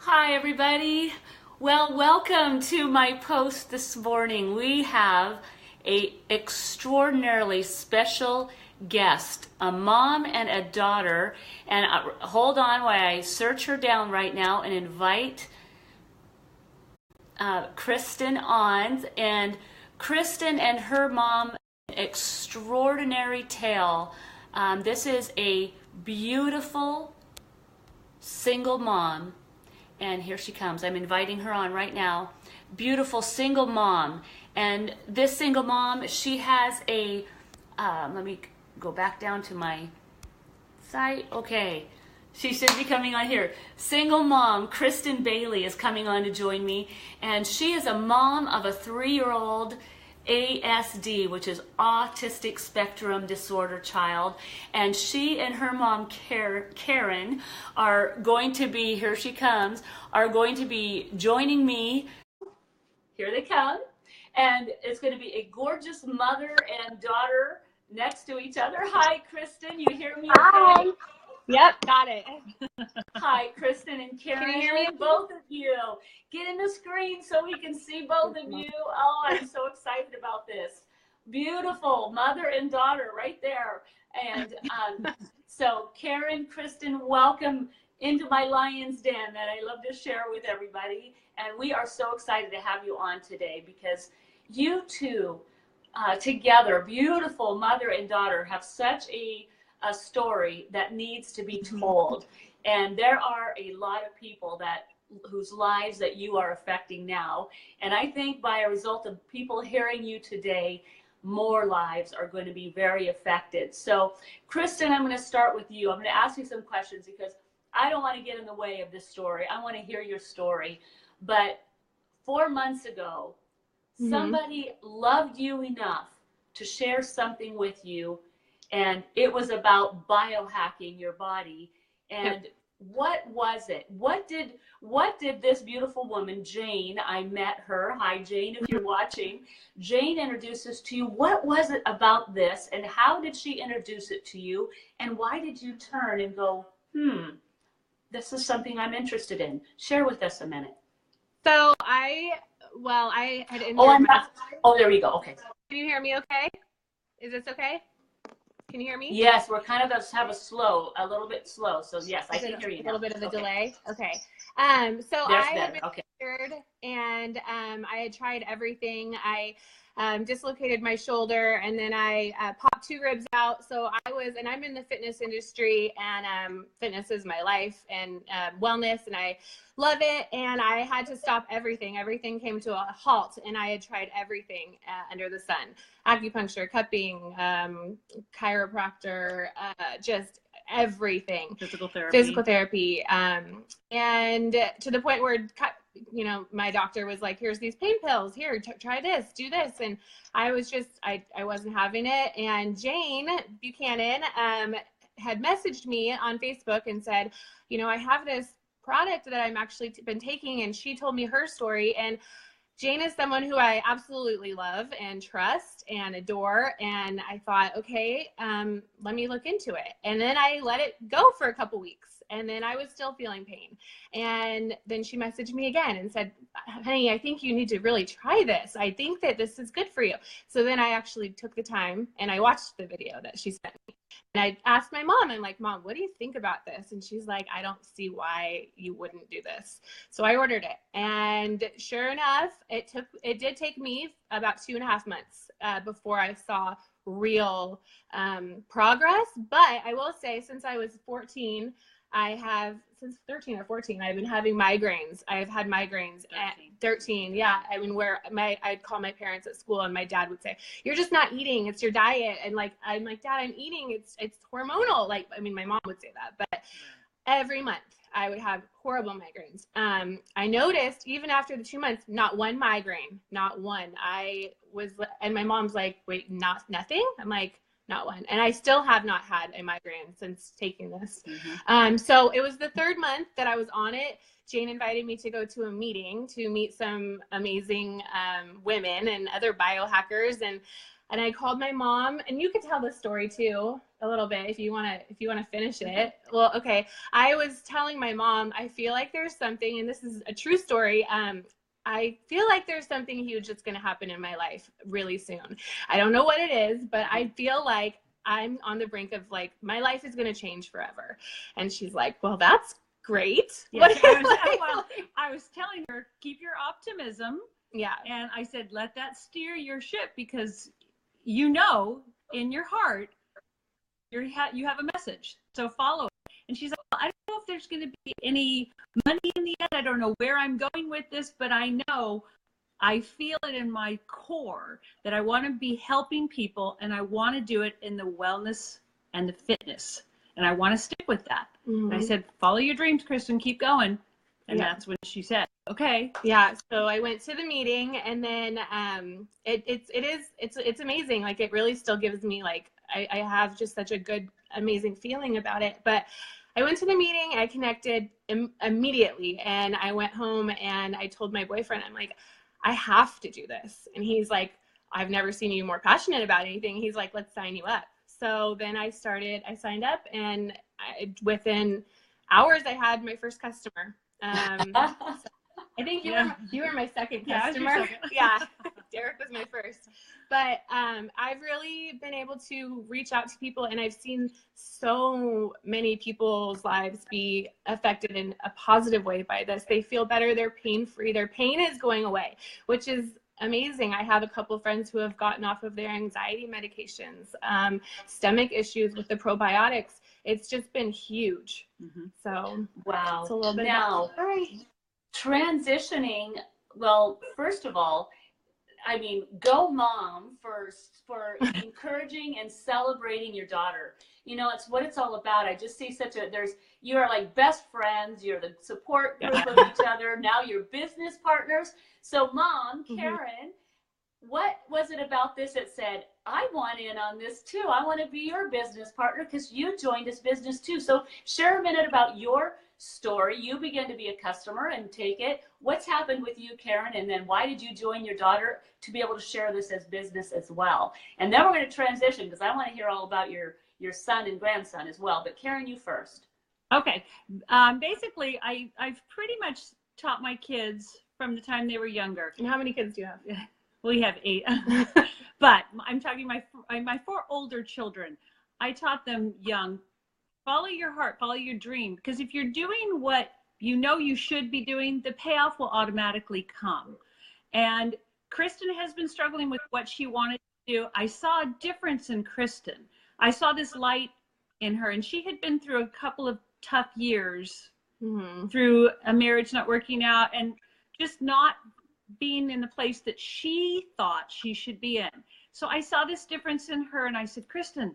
Hi everybody. Well, welcome to my post this morning. We have a extraordinarily special guest, a mom and a daughter. And hold on while I search her down right now and invite Kristin on. And Kristin and her mom, extraordinary tale. This is a beautiful single mom. And here she comes. I'm inviting her on right now. Beautiful single mom. And this single mom, she has a, let me go back down to my site. Okay. She should be coming on here. Single mom, Kristin Bailey, is coming on to join me. And she is a mom of a 3-year-old ASD, which is autistic spectrum disorder child, and she and her mom Karen are going to be, here she comes, are going to be joining me. Here they come, and it's going to be a gorgeous mother and daughter next to each other. Hi Kristin, you hear me okay? Hi. Yep, got it. Hi, Kristin and Karen. Can you hear me? Both of you. Get in the screen so we can see both of you. Oh, I'm so excited about this. Beautiful mother and daughter right there. And so Karen, Kristin, welcome into my lion's den that I love to share with everybody. And we are so excited to have you on today because you two together, beautiful mother and daughter, have such a story that needs to be told. And there are a lot of people whose lives that you are affecting now. And I think by a result of people hearing you today, more lives are going to be very affected. So Kristin, I'm going to start with you. I'm going to ask you some questions because I don't want to get in the way of this story. I want to hear your story. But 4 months ago, somebody loved you enough to share something with you, and it was about biohacking your body. And what was it? What did this beautiful woman, Jane, I met her. Hi, Jane, if you're watching. Jane introduced us to you. What was it about this, and how did she introduce it to you? And why did you turn and go, this is something I'm interested in? Share with us a minute. So I had There we go. Okay. Can you hear me okay? Is this okay? Can you hear me? Yes, we're kind of have a little bit slow. So yes, I can hear you now. A little bit of a delay. Okay. So There's I had been okay. injured, and I had tried everything. I dislocated my shoulder, and then I popped 2 ribs out. So I'm in the fitness industry, and fitness is my life and wellness, and I love it. And I had to stop everything. Everything came to a halt, and I had tried everything under the sun: acupuncture, cupping, chiropractor, just everything. Physical therapy. And to the point where, my doctor was like, here's these pain pills, here, try this, do this. And I was just, I wasn't having it. And Jane Buchanan had messaged me on Facebook and said, I have this product that I'm actually been taking. And she told me her story. And Jane is someone who I absolutely love and trust and adore. And I thought, okay, let me look into it. And then I let it go for a couple weeks. And then I was still feeling pain. And then she messaged me again and said, honey, I think you need to really try this. I think that this is good for you. So then I actually took the time and I watched the video that she sent me. And I asked my mom, I'm like, Mom, what do you think about this? And she's like, I don't see why you wouldn't do this. So I ordered it. And sure enough, it did take me about 2.5 months before I saw real progress. But I will say, since I was 14, since 13 or 14, I've been having migraines. I've had migraines at 13. Yeah. I mean, I'd call my parents at school and my dad would say, you're just not eating. It's your diet. And I'm like, Dad, I'm eating. It's hormonal. My mom would say that, but every month I would have horrible migraines. I noticed even after the 2 months, not one migraine, not one. And my mom's like, wait, nothing? I'm like, not one. And I still have not had a migraine since taking this. So it was the 3rd month that I was on it. Jane invited me to go to a meeting to meet some amazing women and other biohackers. And And I called my mom, and you could tell the story too a little bit if you want to finish it. Well, okay. I was telling my mom, I feel like there's something, and this is a true story. I feel like there's something huge that's going to happen in my life really soon. I don't know what it is, but I feel like I'm on the brink of like, my life is going to change forever. And she's like, well, that's great. Yes, I was telling her, keep your optimism. Yeah. And I said, let that steer your ship, because you know in your heart you have a message, so follow it. And she's like, well, I don't know if there's going to be any money in the end. I don't know where I'm going with this, but I know, I feel it in my core that I want to be helping people, and I want to do it in the wellness and the fitness, and I want to stick with that. Mm-hmm. And I said, follow your dreams, Kristin, keep going. And that's when she said, okay. Yeah. So I went to the meeting, and then it's amazing. Like, it really still gives me like, I have just such a good, amazing feeling about it. But I went to the meeting, I connected immediately, and I went home and I told my boyfriend, I'm like, I have to do this. And he's like, I've never seen you more passionate about anything. He's like, let's sign you up. So then I signed up, and within hours I had my first customer. I think you were my second customer. Yeah, Derek was my first. But I've really been able to reach out to people, and I've seen so many people's lives be affected in a positive way by this. They feel better. They're pain-free. Their pain is going away, which is amazing. I have a couple friends who have gotten off of their anxiety medications, stomach issues with the probiotics. It's just been huge. Mm-hmm. So wow. It's a little bit now transitioning. Well, first of all, I mean, go mom first for encouraging and celebrating your daughter. You know, it's what it's all about. I just see you are like best friends. You're the support group of each other. Now you're business partners. So Mom, Karen, what was it about this that said, I want in on this too? I want to be your business partner because you joined this business too. So share a minute about your story. You began to be a customer and take it. What's happened with you, Karen? And then why did you join your daughter to be able to share this as business as well? And then we're going to transition because I want to hear all about your son and grandson as well. But Karen, you first. Okay. Basically, I've pretty much taught my kids from the time they were younger. And how many kids do you have? We have 8. But I'm talking my 4 older children. I taught them young, follow your heart, follow your dream. Because if you're doing what you know you should be doing, the payoff will automatically come. And Kristin has been struggling with what she wanted to do. I saw a difference in Kristin. I saw this light in her, and she had been through a couple of tough years through a marriage not working out and just not being in the place that she thought she should be in. So I saw this difference in her, and I said, Kristin,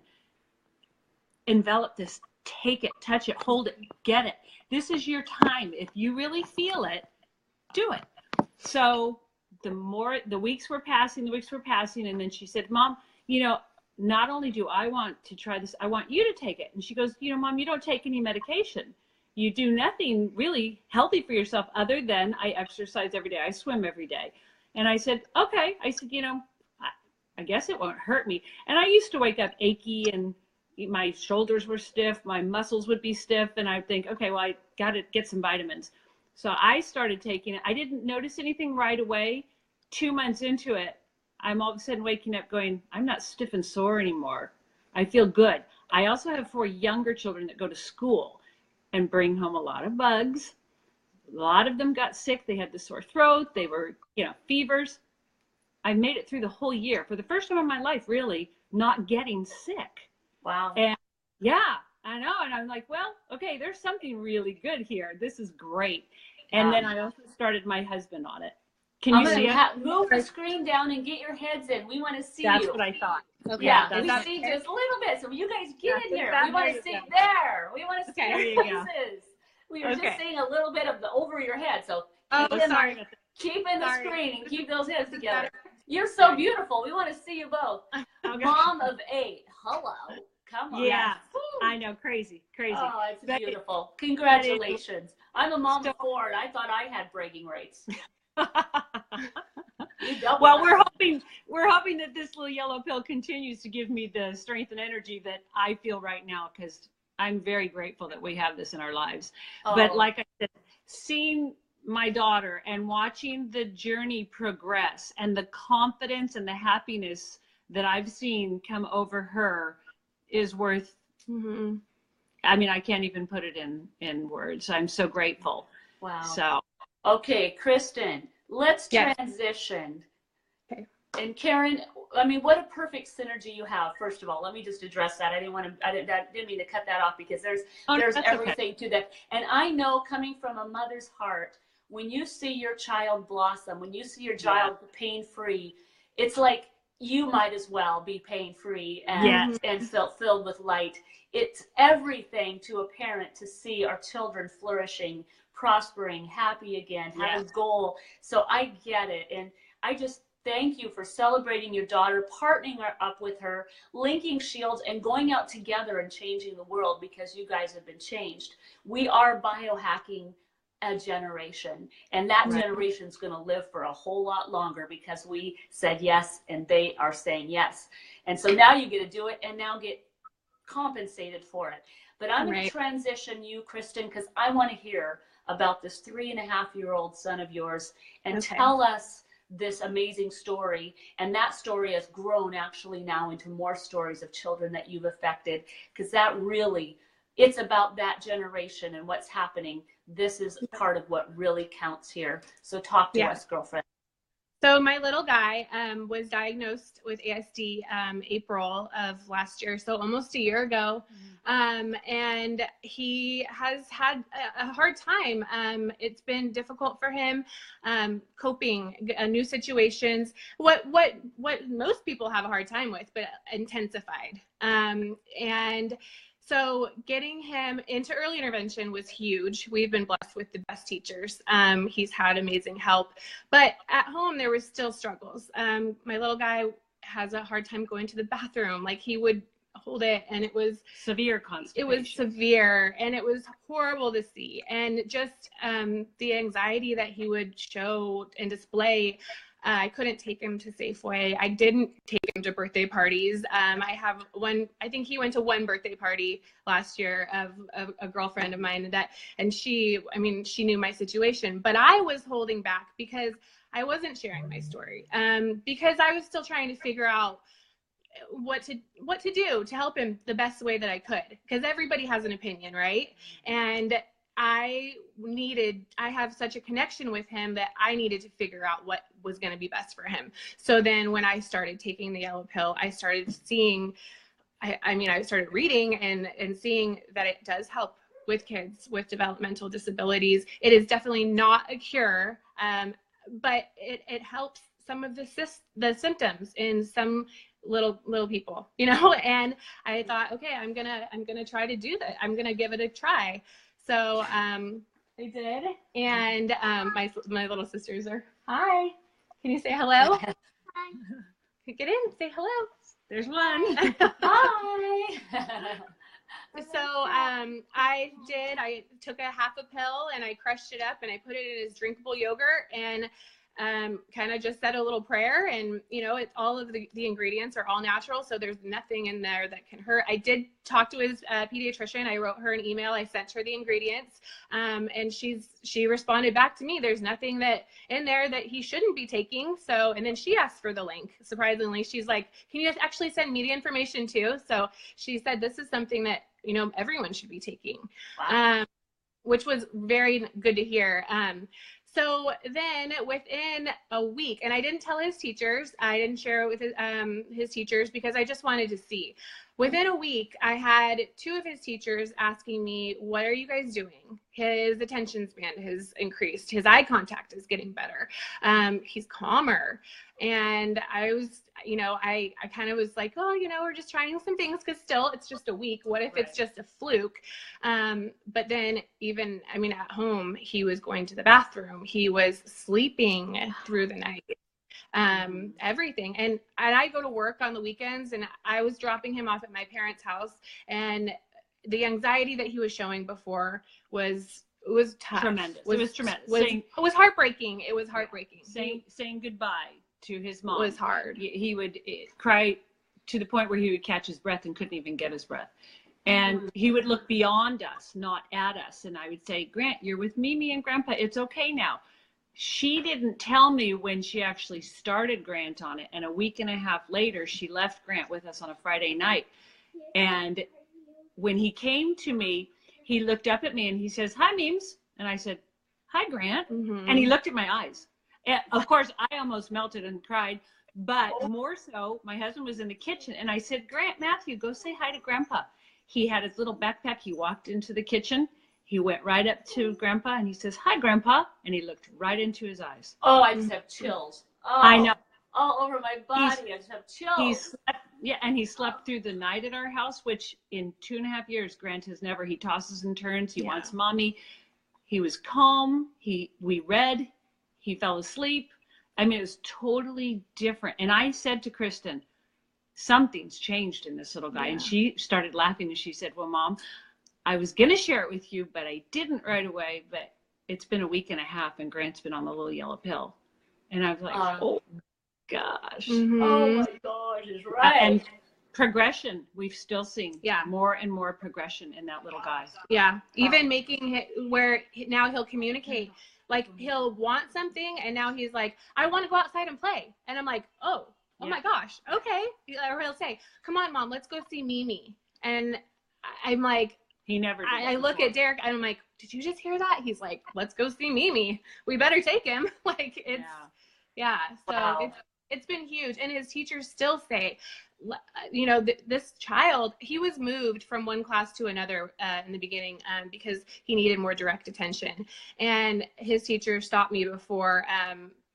envelop this, take it, touch it, hold it, get it. This is your time. If you really feel it, do it. So the weeks were passing, and then she said, Mom, you know, not only do I want to try this, I want you to take it. And she goes, you know, Mom, you don't take any medication. You do nothing really healthy for yourself other than I exercise every day. I swim every day. And I said, okay. I said, you know, I guess it won't hurt me. And I used to wake up achy, and my shoulders were stiff. My muscles would be stiff. And I'd think, okay, well, I got to get some vitamins. So I started taking it. I didn't notice anything right away. 2 months into it, I'm all of a sudden waking up going, I'm not stiff and sore anymore. I feel good. I also have 4 younger children that go to school and bring home a lot of bugs. A lot of them got sick. They had the sore throat. They were, you know, fevers. I made it through the whole year for the first time in my life, really not getting sick. Wow. And yeah, I know. And I'm like, well, okay, there's something really good here. This is great. And then I also started my husband on it. Can you see it? Move the screen down and get your heads in. We want to see you. That's what I thought. Okay. Yeah, we see just a little bit. So you guys get in here. We want to see there. We want to see your faces. We were just seeing a little bit of the over your head. So keep in the screen and keep those heads together. You're so beautiful. We want to see you both. Mom of 8. Hello. Come on. Yeah. I know. Crazy. Oh, it's beautiful. Congratulations. I'm a mom of 4, and I thought I had bragging rights. Well, we're hoping that this little yellow pill continues to give me the strength and energy that I feel right now, because I'm very grateful that we have this in our lives. Oh. But like I said, seeing my daughter and watching the journey progress and the confidence and the happiness that I've seen come over her is worth, I mean, I can't even put it in words. I'm so grateful. Wow. So, okay, Kristin, let's transition. Okay. And Karen, I mean, what a perfect synergy you have. First of all, let me just address that. I didn't mean to cut that off, because there's everything to that. And I know, coming from a mother's heart, when you see your child blossom, when you see your child pain-free, it's like you might as well be pain-free and filled with light. It's everything to a parent to see our children flourishing, prospering, happy again, having a goal. So I get it. And I just thank you for celebrating your daughter, partnering up with her, linking shields, and going out together and changing the world, because you guys have been changed. We are biohacking a generation, and that generation is going to live for a whole lot longer, because we said yes and they are saying yes. And so now you get to do it and now get compensated for it. But I'm going to transition you, Kristin, because I want to hear about this 3.5-year-old son of yours, and tell us this amazing story. And that story has grown actually now into more stories of children that you've affected, because that really, it's about that generation and what's happening. This is part of what really counts here. So talk to us, girlfriend. So my little guy was diagnosed with ASD April of last year, so almost a year ago. And he has had a hard time. It's been difficult for him coping new situations. What most people have a hard time with, but intensified. And so getting him into early intervention was huge. We've been blessed with the best teachers. He's had amazing help, but at home there was still struggles. My little guy has a hard time going to the bathroom. Like, he would hold it and it was severe constipation. It was severe, and it was horrible to see. And just the anxiety that he would show and display. I couldn't take him to Safeway. I didn't take him to birthday parties. I think he went to one birthday party last year of a girlfriend of mine, and she knew my situation, but I was holding back because I wasn't sharing my story, because I was still trying to figure out what to do to help him the best way that I could, because everybody has an opinion, right? And I have such a connection with him that I needed to figure out what was going to be best for him. So then when I started taking the yellow pill, I started seeing, I started reading and seeing that it does help with kids with developmental disabilities. It is definitely not a cure, but it helps some of the symptoms in some little people, and I thought, okay, I'm gonna try to do that. I'm gonna give it a try. So I did, and my little sisters are, hi. Can you say hello? Hi. Get in, say hello. There's one. Hi. So I took a half a pill and I crushed it up and I put it in his drinkable yogurt, and kind of just said a little prayer, and it's all of the ingredients are all natural, so there's nothing in there that can hurt. I did talk to his pediatrician. I wrote her an email. I sent her the ingredients, and she responded back to me. There's nothing that in there that he shouldn't be taking. So, and then she asked for the link. Surprisingly, she's like, can you actually send me the information too? So she said, this is something that everyone should be taking. Wow. Which was very good to hear. So then within a week, and I didn't tell his teachers, I didn't share it with his teachers because I just wanted to see. Within a week, I had 2 of his teachers asking me, what are you guys doing? His attention span has increased. His eye contact is getting better. He's calmer. And I was, I kind of was like, oh, we're just trying some things because still it's just a week. What if it's just a fluke? But then even, at home, he was going to the bathroom. He was sleeping through the night. Everything. And I go to work on the weekends, and I was dropping him off at my parents' house, and the anxiety that he was showing before was tough. Tremendous. It was tremendous. It was heartbreaking. It was heartbreaking. Saying goodbye to his mom. It was hard. He would cry to the point where he would catch his breath and couldn't even get his breath. And he would look beyond us, not at us. And I would say, Grant, you're with Mimi and Grandpa. It's okay now. She didn't tell me when she actually started Grant on it. And a week and a half later, she left Grant with us on a Friday night. And when he came to me, he looked up at me and he says, hi, Memes. And I said, hi, Grant. And he looked at my eyes. And of course, I almost melted and cried. But more so, my husband was in the kitchen. And I said, Grant, Matthew, go say hi to Grandpa. He had his little backpack. He walked into the kitchen. He went right up to Grandpa and he says, hi, Grandpa. And he looked right into his eyes. Oh, I just have chills. Oh, I know. All over my body. I just have chills. He slept, and he slept through the night at our house, which in 2.5 years, Grant has never. He tosses and turns. He wants mommy. He was calm. We read. He fell asleep. I mean, it was totally different. And I said to Kristin, something's changed in this little guy. And she started laughing and she said, well, Mom, I was going to share it with you, but I didn't right away. But it's been a week and a half and Grant's been on the little yellow pill. And I was like, oh, gosh. Oh, my gosh, is right. And progression, we've still seen more and more progression in that little guy. Yeah, even making it where now he'll communicate. Like, he'll want something, and now he's like, I want to go outside and play. And I'm like, oh my gosh, okay. Or he'll say, come on, Mom, let's go see Mimi. And I'm like, he never did. I look at Derek, and I'm like, did you just hear that? He's like, let's go see Mimi. We better take him. Like, it's, so it's been huge. And his teachers still say, you know, this child, he was moved from one class to another in the beginning because he needed more direct attention. And his teacher stopped me before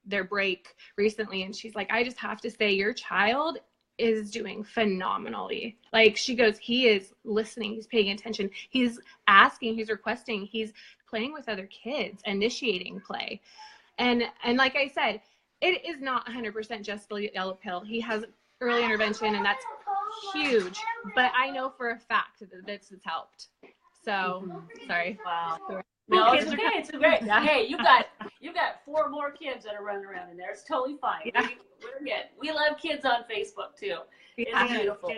their break recently. And she's like, I just have to say, your child is doing phenomenally. Like, she goes, he is listening. He's paying attention. He's asking, he's requesting, he's playing with other kids, initiating play. And like I said, it is not 100% just the yellow pill. He has early intervention, and that's huge. But I know for a fact that this has helped. So, sorry. Wow. No, it's okay. It's great. Hey, you got 4 more kids that are running around in there. It's totally fine. Yeah. We're good. We love kids on Facebook too. It's beautiful.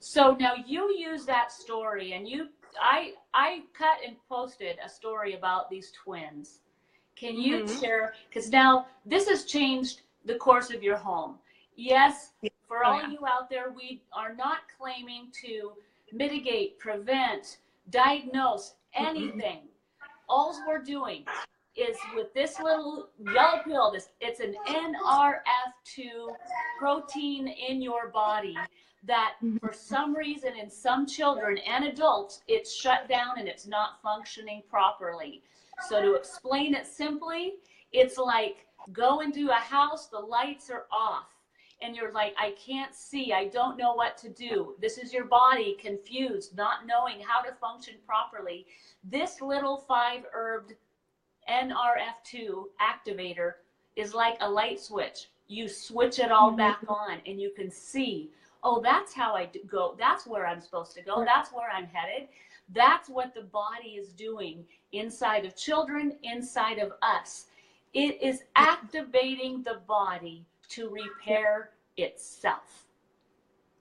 So now you use that story, and I cut and posted a story about these twins. Can you share? Because now this has changed the course of your home. Yes, for all you out there, we are not claiming to mitigate, prevent, diagnose anything. All we're doing is with this little yellow pill, it's an Nrf2 protein in your body that for some reason in some children and adults, it's shut down and it's not functioning properly. So to explain it simply, it's like go into a house, the lights are off. And you're like, I can't see. I don't know what to do. This is your body confused, not knowing how to function properly. This little 5-herbed Nrf2 activator is like a light switch. You switch it all back on and you can see, oh, that's how I go. That's where I'm supposed to go. That's where I'm headed. That's what the body is doing inside of children, inside of us. It is activating the body to repair itself.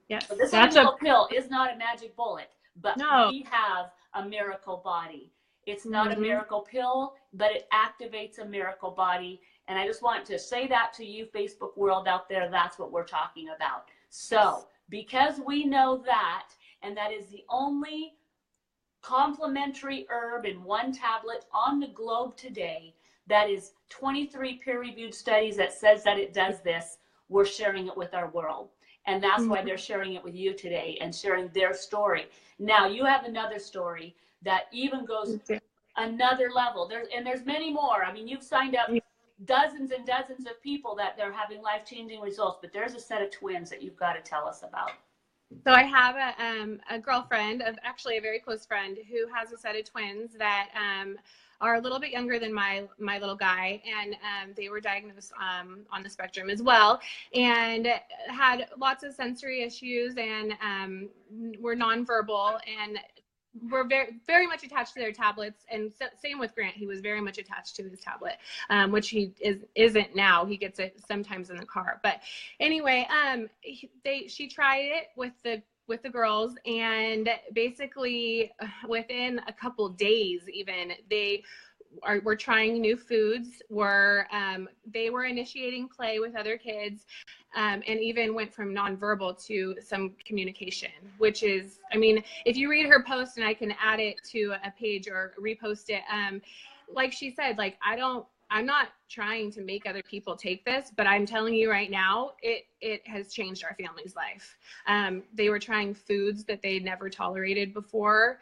Yes. So this little pill is not a magic bullet, but we have a miracle body. It's not a miracle pill, but it activates a miracle body. And I just want to say that to you, Facebook world out there, that's what we're talking about. So because we know that, and that is the only complementary herb in one tablet on the globe today, that is 23 peer-reviewed studies that says that it does this, we're sharing it with our world. And that's why they're sharing it with you today and sharing their story. Now, you have another story that even goes another level. There's many more. I mean, you've signed up dozens and dozens of people that they're having life-changing results, but there's a set of twins that you've got to tell us about. So I have a girlfriend, actually a very close friend, who has a set of twins that are a little bit younger than my little guy, and they were diagnosed on the spectrum as well, and had lots of sensory issues, and were nonverbal. And were very, very much attached to their tablets, and same with Grant. He was very much attached to his tablet, which he isn't now. He gets it sometimes in the car. But anyway, she tried it with the girls, and basically within a couple days, even were trying new foods. They were initiating play with other kids. And even went from nonverbal to some communication, which is, I mean, if you read her post, and I can add it to a page or repost it, like she said, like, I'm not trying to make other people take this, but I'm telling you right now, it has changed our family's life. They were trying foods that they'd never tolerated before,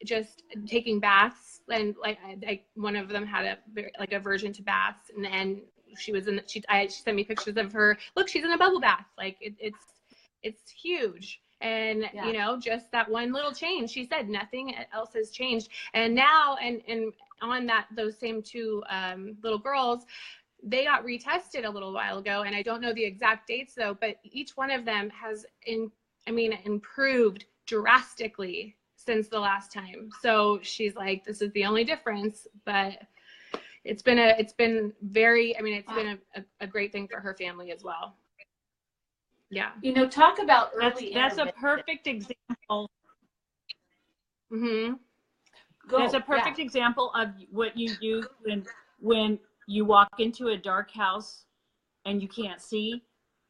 just taking baths, and like one of them had a aversion to baths, and she sent me pictures of her. Look, she's in a bubble bath. Like it's huge. And you know, just that one little change, she said nothing else has changed. And now, and on those same two little girls, they got retested a little while ago, and I don't know the exact dates though, but each one of them has improved drastically since the last time. So she's like, this is the only difference, but it's been very, I mean, it's been a great thing for her family as well. Yeah. You know, talk about early. That's a perfect example. Mm-hmm. That's a perfect example of what you do when you walk into a dark house and you can't see,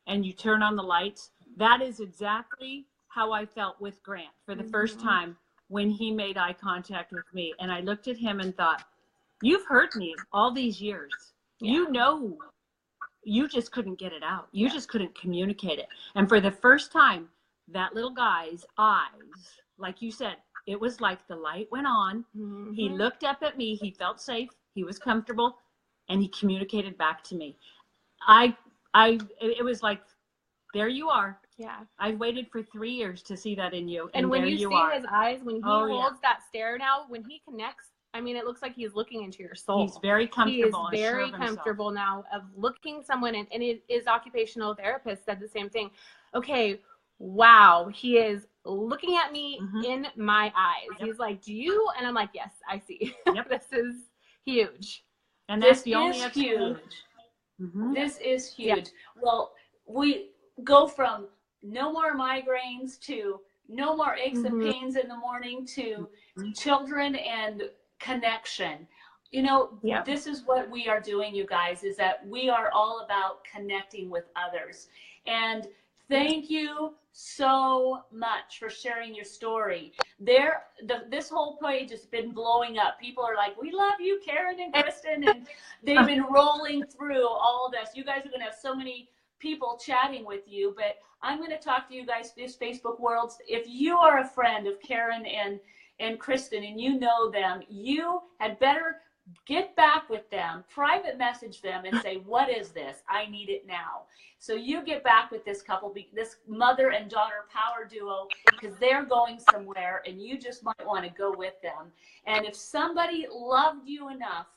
and you turn on the lights. That is exactly how I felt with Grant for the first time when he made eye contact with me. And I looked at him and thought, you've hurt me all these years. Yeah. You know, you just couldn't get it out. You just couldn't communicate it. And for the first time, that little guy's eyes, like you said, it was like the light went on. Mm-hmm. He looked up at me. He felt safe. He was comfortable, and he communicated back to me. It was like, there you are. Yeah. I waited for 3 years to see that in you. And when you see his eyes, when he holds that stare now, when he connects, I mean, it looks like he's looking into your soul. He's very comfortable. He is very comfortable now of looking someone in, and his occupational therapist said the same thing. Okay, wow, he is looking at me in my eyes. Yep. He's like, do you? And I'm like, yes, I see. Yep. This is huge. And that's the only huge. This is huge. Yep. Well, we go from no more migraines to no more aches and pains in the morning to children and connection. You know, this is what we are doing, you guys, is that we are all about connecting with others. And thank you so much for sharing your story. This whole page has been blowing up. People are like, we love you, Karen and Kristin, and they've been rolling through all this. You guys are going to have so many people chatting with you, but I'm going to talk to you guys, this Facebook world. If you are a friend of Karen and Kristin, and you know them, you had better get back with them, private message them and say, what is this? I need it now. So you get back with this couple, this mother and daughter power duo, because they're going somewhere and you just might want to go with them. And if somebody loved you enough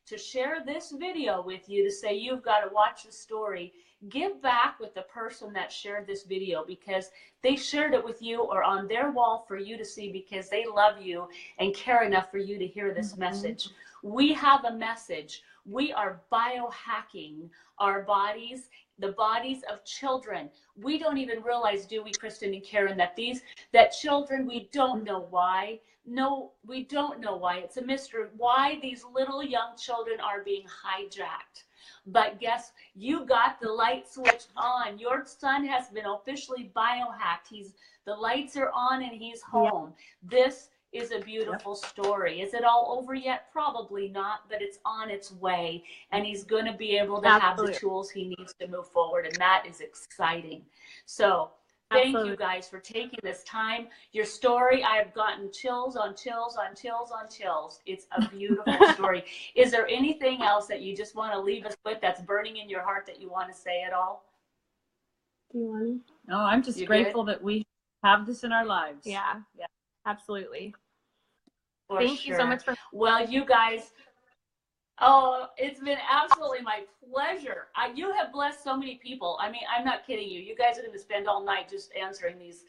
to share this video with you to say, you've got to watch the story, give back with the person that shared this video, because they shared it with you or on their wall for you to see, because they love you and care enough for you to hear this message. We have a message. We are biohacking our bodies, the bodies of children. We don't even realize, do we, Kristin and Karen, that children, we don't know why. No, we don't know why. It's a mystery why these little young children are being hijacked. But guess, you got the light switch on. Your son has been officially biohacked. The lights are on and he's home. This is a beautiful story. Is it all over yet? Probably not, but it's on its way, and he's going to be able to have the tools he needs to move forward, and that is exciting. So thank you guys for taking this time. Your story, I have gotten chills on chills on chills on chills. It's a beautiful story. Is there anything else that you just want to leave us with that's burning in your heart that you want to say at all? Do you want to? No, I'm just grateful that we have this in our lives. Yeah, absolutely. Thank you so much for. Well, you guys, oh, it's been absolutely my pleasure. You have blessed so many people. I mean, I'm not kidding you. You guys are going to spend all night just answering these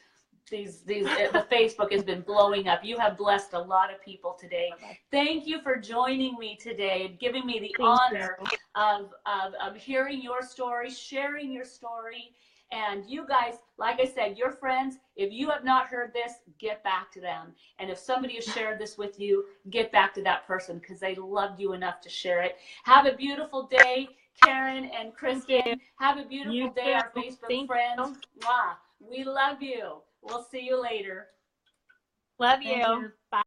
the Facebook has been blowing up. You have blessed a lot of people today. Thank you for joining me today and giving me the honor of hearing your story, sharing your story. And you guys, like I said, your friends, if you have not heard this, get back to them. And if somebody has shared this with you, get back to that person because they loved you enough to share it. Have a beautiful day, Karen and Kristin. Have a beautiful day, our Facebook friends. Mwah. We love you. We'll see you later. Love you. Bye.